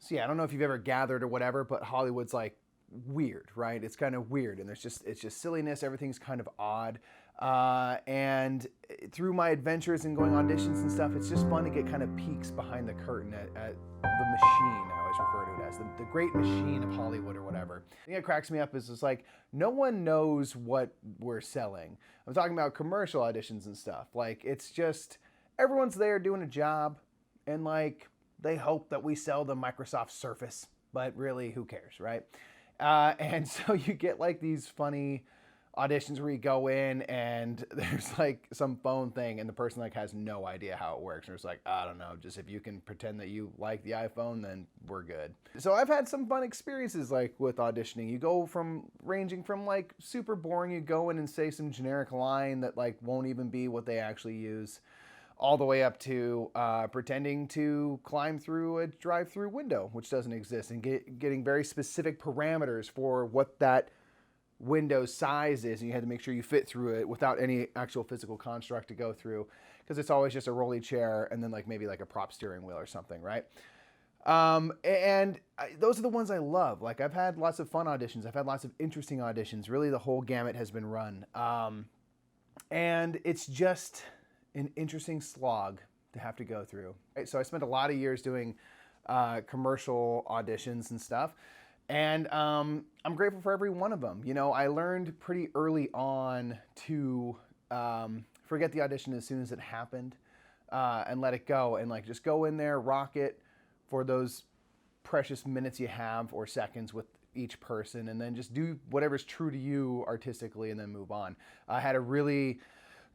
So yeah, I don't know if you've ever gathered or whatever, but Hollywood's like weird, right? It's kind of weird, and it's just silliness. Everything's kind of odd. And through my adventures and going auditions and stuff, it's just fun to get kind of peeks behind the curtain at the machine. I always refer to it as the great machine of Hollywood or whatever. The thing that cracks me up is it's like no one knows what we're selling. I'm talking about commercial auditions and stuff. Like it's just everyone's there doing a job, and like they hope that we sell the Microsoft Surface, but really, who cares, right? And so you get like these funny auditions where you go in and there's like some phone thing and the person like has no idea how it works. And it's like, I don't know, just if you can pretend that you like the iPhone, then we're good. So I've had some fun experiences like with auditioning. You go from ranging from like super boring, you go in and say some generic line that like won't even be what they actually use, all the way up to pretending to climb through a drive-through window, which doesn't exist, and getting very specific parameters for what that window size is, and you had to make sure you fit through it without any actual physical construct to go through, because it's always just a rolly chair and then like maybe like a prop steering wheel or something, right? Those are the ones I love. Like I've had lots of fun auditions. I've had lots of interesting auditions. Really, the whole gamut has been run. And it's just an interesting slog to have to go through. Right? So I spent a lot of years doing commercial auditions and stuff. And I'm grateful for every one of them. You know, I learned pretty early on to forget the audition as soon as it happened and let it go. And like just go in there, rock it for those precious minutes you have or seconds with each person, and then just do whatever's true to you artistically and then move on. I had a really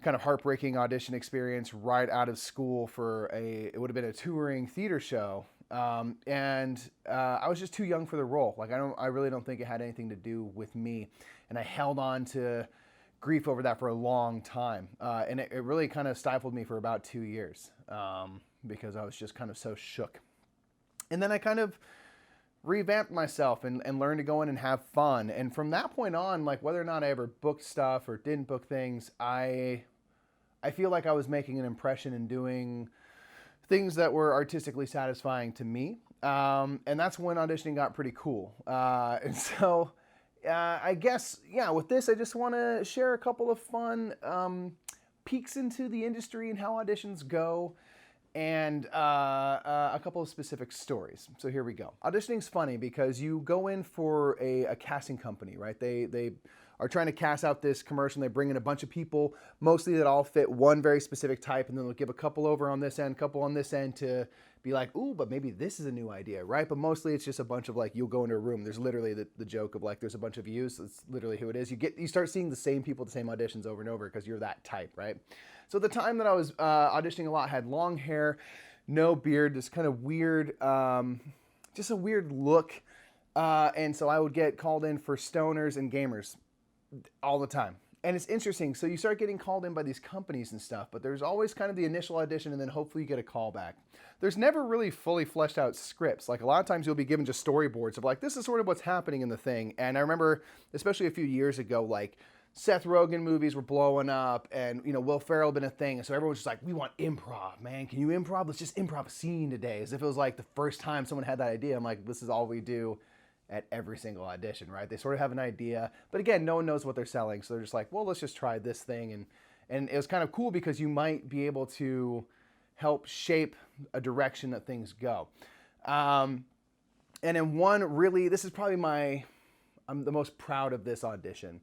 kind of heartbreaking audition experience right out of school for it would have been a touring theater show. I was just too young for the role. Like I really don't think it had anything to do with me. And I held on to grief over that for a long time. And it really kind of stifled me for about 2 years because I was just kind of so shook. And then I kind of revamped myself and learned to go in and have fun. And from that point on, like whether or not I ever booked stuff or didn't book things, I feel like I was making an impression and doing things that were artistically satisfying to me. And that's when auditioning got pretty cool. And so I guess, yeah, with this, I just want to share a couple of fun peeks into the industry and how auditions go, and a couple of specific stories. So here we go. Auditioning's funny because you go in for a casting company, right? They are trying to cast out this commercial, and they bring in a bunch of people, mostly that all fit one very specific type, and then they'll give a couple over on this end, couple on this end to be like, ooh, but maybe this is a new idea, right? But mostly it's just a bunch of like, you'll go into a room, there's literally the joke of like, there's a bunch of yous, that's literally who it is. You start seeing the same people, the same auditions over and over because you're that type, right? So the time that I was auditioning a lot, had long hair, no beard, this kind of weird, just a weird look. And so I would get called in for stoners and gamers all the time. And it's interesting. So you start getting called in by these companies and stuff, but there's always kind of the initial audition and then hopefully you get a call back. There's never really fully fleshed out scripts. Like a lot of times you'll be given just storyboards of like, this is sort of what's happening in the thing. And I remember, especially a few years ago, like Seth Rogen movies were blowing up and, you know, Will Ferrell had been a thing. And so everyone was just like, we want improv, man. Can you improv? Let's just improv a scene today. As if it was like the first time someone had that idea. I'm like, this is all we do at every single audition, right? They sort of have an idea, but again, no one knows what they're selling. So they're just like, well, let's just try this thing. And it was kind of cool because you might be able to help shape a direction that things go. And in one really, this is probably I'm the most proud of this audition.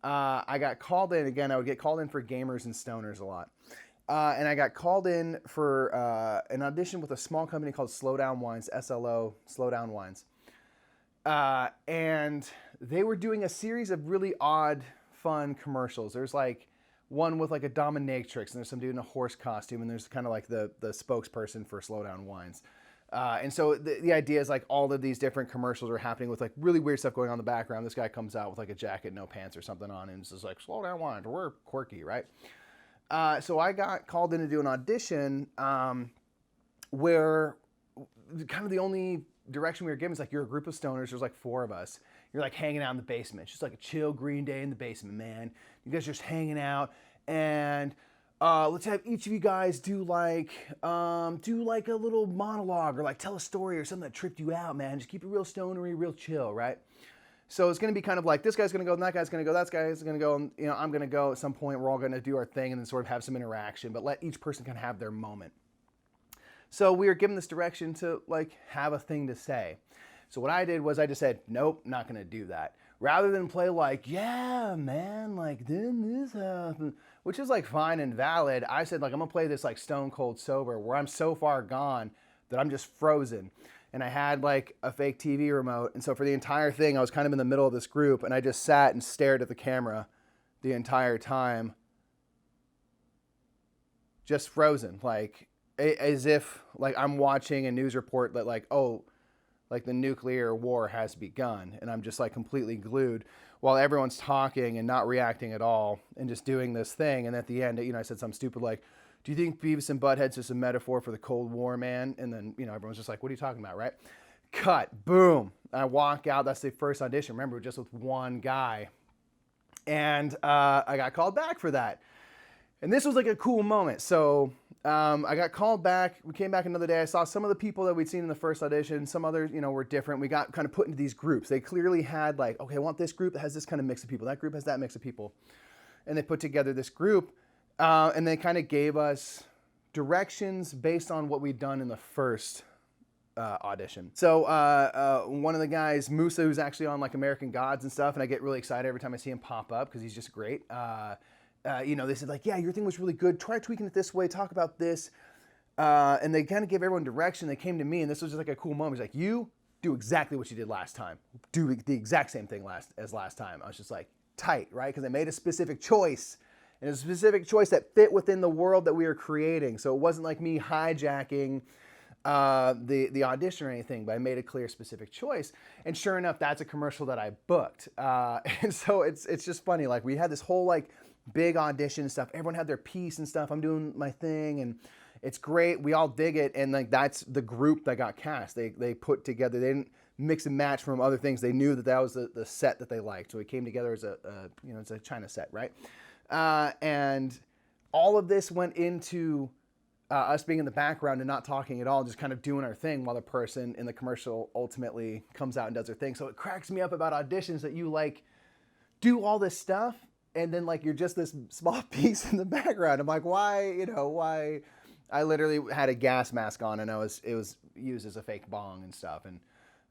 I got called in, again, I would get called in for gamers and stoners a lot. And I got called in for an audition with a small company called Slow Down Wines, SLO, Slow Down Wines. And they were doing a series of really odd, fun commercials. There's like one with like a dominatrix, and there's some dude in a horse costume, and there's kind of like the spokesperson for Slow Down Wines. And so the idea is like all of these different commercials are happening with like really weird stuff going on in the background. This guy comes out with like a jacket, no pants or something on, and it's just like, Slow Down Wines, we're quirky, right? So I got called in to do an audition where kind of the only direction we were given is like, you're a group of stoners, there's like 4 of us, you're like hanging out in the basement. It's just like a chill green day in the basement, man. You guys are just hanging out, and let's have each of you guys do like a little monologue or like tell a story or something that tripped you out, man. Just keep it real stonery, real chill, right? So it's going to be kind of like this guy's going to go, and that guy's going to go, that guy's going to go, and I'm going to go at some point. We're all going to do our thing and then sort of have some interaction, but let each person kind of have their moment. So we were given this direction to like have a thing to say. So what I did was I just said, nope, not going to do that. Rather than play like, yeah, man, like then this happened, which is like fine and valid. I said like, I'm going to play this like stone cold sober where I'm so far gone that I'm just frozen. And I had like a fake TV remote. And so for the entire thing, I was kind of in the middle of this group and I just sat and stared at the camera the entire time. Just frozen, like as if like I'm watching a news report that like, oh, like the nuclear war has begun. And I'm just like completely glued while everyone's talking and not reacting at all and just doing this thing. And at the end, I said something stupid like, do you think Beavis and Butthead's just a metaphor for the Cold War, man? And then, everyone's just like, what are you talking about, right? Cut, boom. I walk out. That's the first audition. Remember, just with one guy. And I got called back for that. And this was like a cool moment. So I got called back. We came back another day. I saw some of the people that we'd seen in the first audition. Some others, were different. We got kind of put into these groups. They clearly had like, okay, I want this group that has this kind of mix of people. That group has that mix of people. And they put together this group. And they kind of gave us directions based on what we'd done in the first audition. So one of the guys, Musa, who's actually on like American Gods and stuff, and I get really excited every time I see him pop up because he's just great. They said like, yeah, your thing was really good. Try tweaking it this way. Talk about this. And they kind of gave everyone direction. They came to me, and this was just like a cool moment. He's like, you do exactly what you did last time. Do the exact same thing as last time. I was just like, tight, right? Because they made a specific choice. And a specific choice that fit within the world that we were creating. So it wasn't like me hijacking the audition or anything, but I made a clear, specific choice. And sure enough, that's a commercial that I booked. And so it's just funny. Like we had this whole like big audition stuff. Everyone had their piece and stuff. I'm doing my thing, and it's great. We all dig it, and like that's the group that got cast. They put together. They didn't mix and match from other things. They knew that was the set that they liked. So it came together as it's a China set, right? And all of this went into us being in the background and not talking at all, just kind of doing our thing while the person in the commercial ultimately comes out and does their thing. So it cracks me up about auditions that you like do all this stuff and then like you're just this small piece in the background. I'm like, why? I literally had a gas mask on and it was used as a fake bong and stuff. And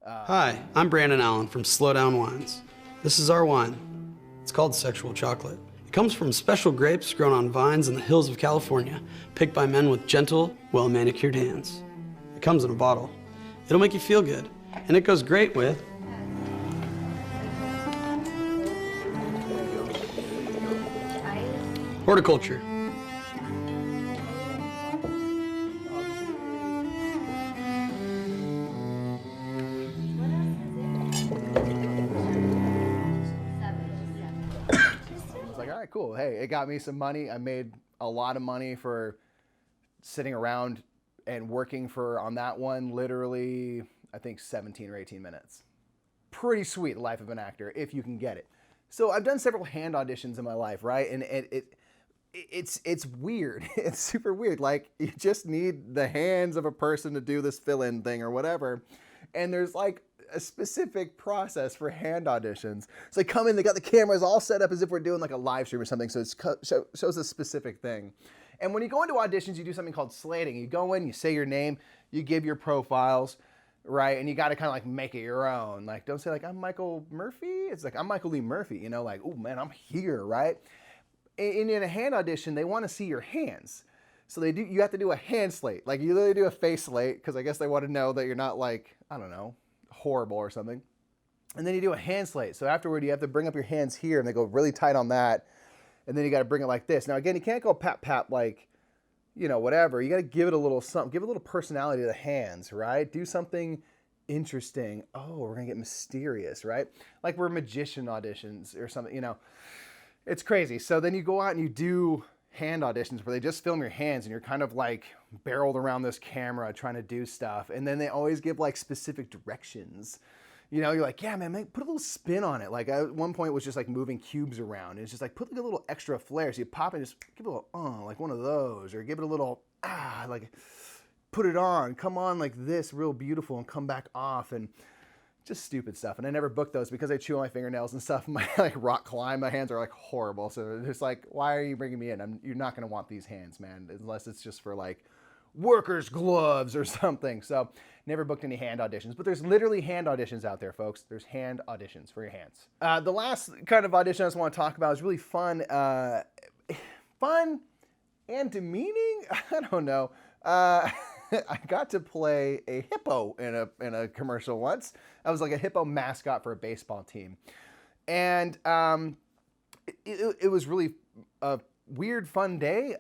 Hi, I'm Brandon Allen from Slow Down Wines. This is our wine. It's called Sexual Chocolate. It comes from special grapes grown on vines in the hills of California, picked by men with gentle, well-manicured hands. It comes in a bottle. It'll make you feel good, and it goes great with horticulture. Cool. Hey, it got me some money. I made a lot of money for sitting around and working on that one, literally, I think 17 or 18 minutes. Pretty sweet, the life of an actor, if you can get it. So I've done several hand auditions in my life, right? And it's weird. It's super weird. Like, you just need the hands of a person to do this fill-in thing or whatever. And there's like a specific process for hand auditions. So they come in, they got the cameras all set up as if we're doing like a live stream or something. So it shows a specific thing. And when you go into auditions, you do something called slating. You go in, you say your name, you give your profiles, right? And you got to kind of like make it your own. Like, don't say like, I'm Michael Murphy. It's like, I'm Michael Lee Murphy, like, oh man, I'm here, right? In a hand audition, they want to see your hands. So you have to do a hand slate. Like you literally do a face slate because I guess they want to know that you're not like, I don't know, horrible or something. And then you do a hand slate. So afterward, you have to bring up your hands here and they go really tight on that. And then you got to bring it like this. Now, again, you can't go pat, pat, like, whatever. You got to give it a little something, give a little personality to the hands, right? Do something interesting. Oh, we're going to get mysterious, right? Like we're magician auditions or something, It's crazy. So then you go out and you do hand auditions where they just film your hands and you're kind of like barreled around this camera trying to do stuff. And then they always give like specific directions. You know, you're like, yeah, man, put a little spin on it. Like at one point it was just like moving cubes around. And it's just like, put like a little extra flair. So you pop it, just give it a little, like one of those, or give it a little, like put it on, come on like this, real beautiful, and come back off, and just stupid stuff. And I never booked those because I chew on my fingernails and stuff. My like rock climb, my hands are like horrible. So it's like, why are you bringing me in? You're not going to want these hands, man, unless it's just for like workers' gloves or something. So never booked any hand auditions, but there's literally hand auditions out there, folks. There's hand auditions for your hands. The last kind of audition I just want to talk about is really fun, fun and demeaning. I don't know. I got to play a hippo in a commercial once. I was like a hippo mascot for a baseball team, and it was really a weird, fun day.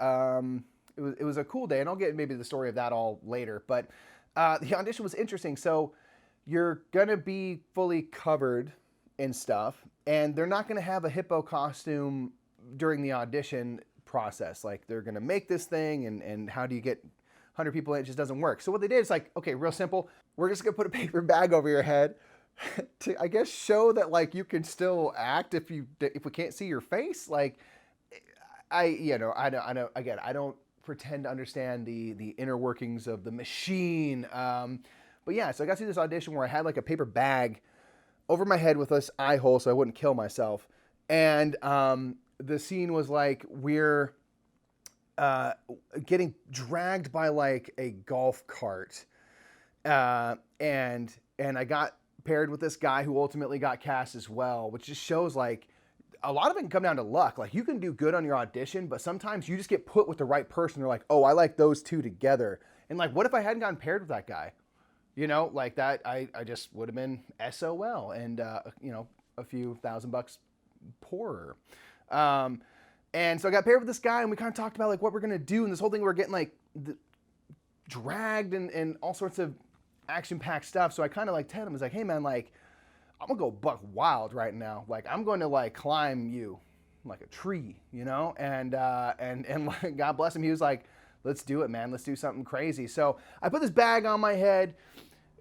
It was a cool day, and I'll get maybe the story of that all later. But the audition was interesting. So you're gonna be fully covered in stuff, and they're not gonna have a hippo costume during the audition process. Like they're gonna make this thing, and how do you get 100 people in? It just doesn't work. So what they did is like, okay, real simple. We're just gonna put a paper bag over your head to, I guess, show that like you can still act if we can't see your face. Like I don't pretend to understand the inner workings of the machine. But yeah, so I got to this audition where I had like a paper bag over my head with this eye hole so I wouldn't kill myself. And the scene was like we're getting dragged by like a golf cart. And I got paired with this guy who ultimately got cast as well, which just shows like a lot of it can come down to luck. Like you can do good on your audition, but sometimes you just get put with the right person. They're like, oh, I like those two together. And like, what if I hadn't gotten paired with that guy? You know, like that, I just would have been SOL and, a few $1,000 poorer. And so I got paired with this guy, and we kind of talked about like what we're going to do. And this whole thing, we're getting like dragged and all sorts of action-packed stuff. So I kind of like Ted, I was like, hey man, like, I'm gonna go buck wild right now. Like I'm going to like climb you like a tree, you know? And like, God bless him. He was like, let's do it, man. Let's do something crazy. So I put this bag on my head,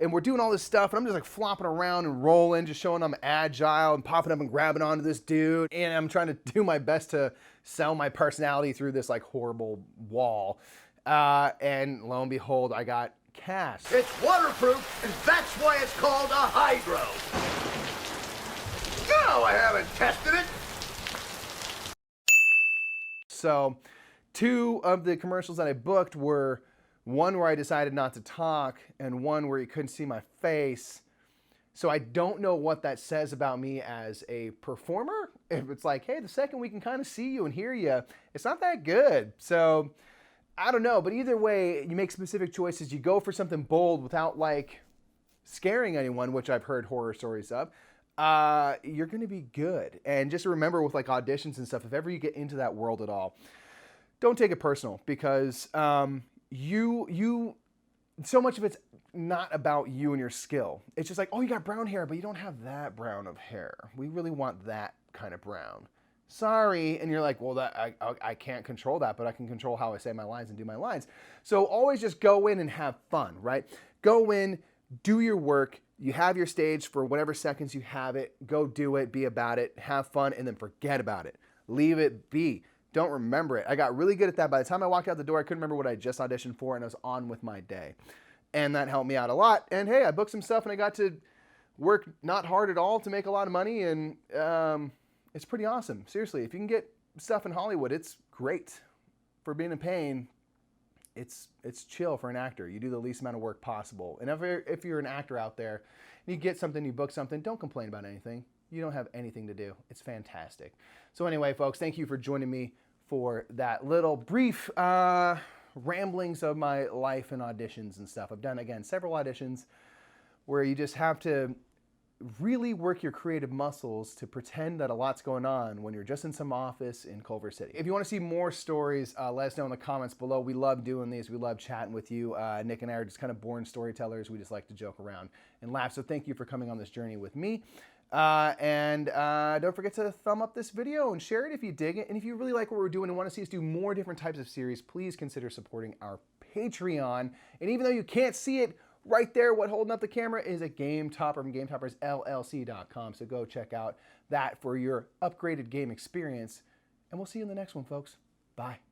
and we're doing all this stuff, and I'm just like flopping around and rolling, just showing I'm agile and popping up and grabbing onto this dude. And I'm trying to do my best to sell my personality through this like horrible wall. And lo and behold, I got cast. It's waterproof, and that's why it's called a hydro. No, I haven't tested it. So 2 of the commercials that I booked were one where I decided not to talk and one where you couldn't see my face. So I don't know what that says about me as a performer. If it's like, hey, the second we can kind of see you and hear you, it's not that good. So I don't know, but either way, you make specific choices. You go for something bold without like scaring anyone, which I've heard horror stories of. You're going to be good. And just remember with like auditions and stuff, if ever you get into that world at all, don't take it personal, because so much of it's not about you and your skill. It's just like, oh, you got brown hair, but you don't have that brown of hair. We really want that kind of brown. Sorry. And you're like, well, that I can't control that, but I can control how I say my lines and do my lines. So always just go in and have fun, right? Go in, do your work. You have your stage for whatever seconds you have it. Go do it, be about it, have fun, and then forget about it. Leave it be. Don't remember it. I got really good at that. By the time I walked out the door, I couldn't remember what I just auditioned for, and I was on with my day. And that helped me out a lot. And hey, I booked some stuff, and I got to work not hard at all to make a lot of money, and it's pretty awesome. Seriously, if you can get stuff in Hollywood, it's great. For being in pain, it's chill for an actor. You do the least amount of work possible. And if you're an actor out there, and you get something, you book something, don't complain about anything. You don't have anything to do. It's fantastic. So anyway, folks, thank you for joining me for that little brief ramblings of my life and auditions and stuff. I've done, again, several auditions where you just have to really work your creative muscles to pretend that a lot's going on when you're just in some office in Culver City. If you want to see more stories, let us know in the comments below. We love doing these. We love chatting with you. Nick and I are just kind of born storytellers. We just like to joke around and laugh. So thank you for coming on this journey with me. And don't forget to thumb up this video and share it if you dig it. And if you really like what we're doing and want to see us do more different types of series, please consider supporting our Patreon. And even though you can't see it right there, what holding up the camera is a Game Topper from GameToppersLLC.com. So go check out that for your upgraded game experience. And we'll see you in the next one, folks. Bye.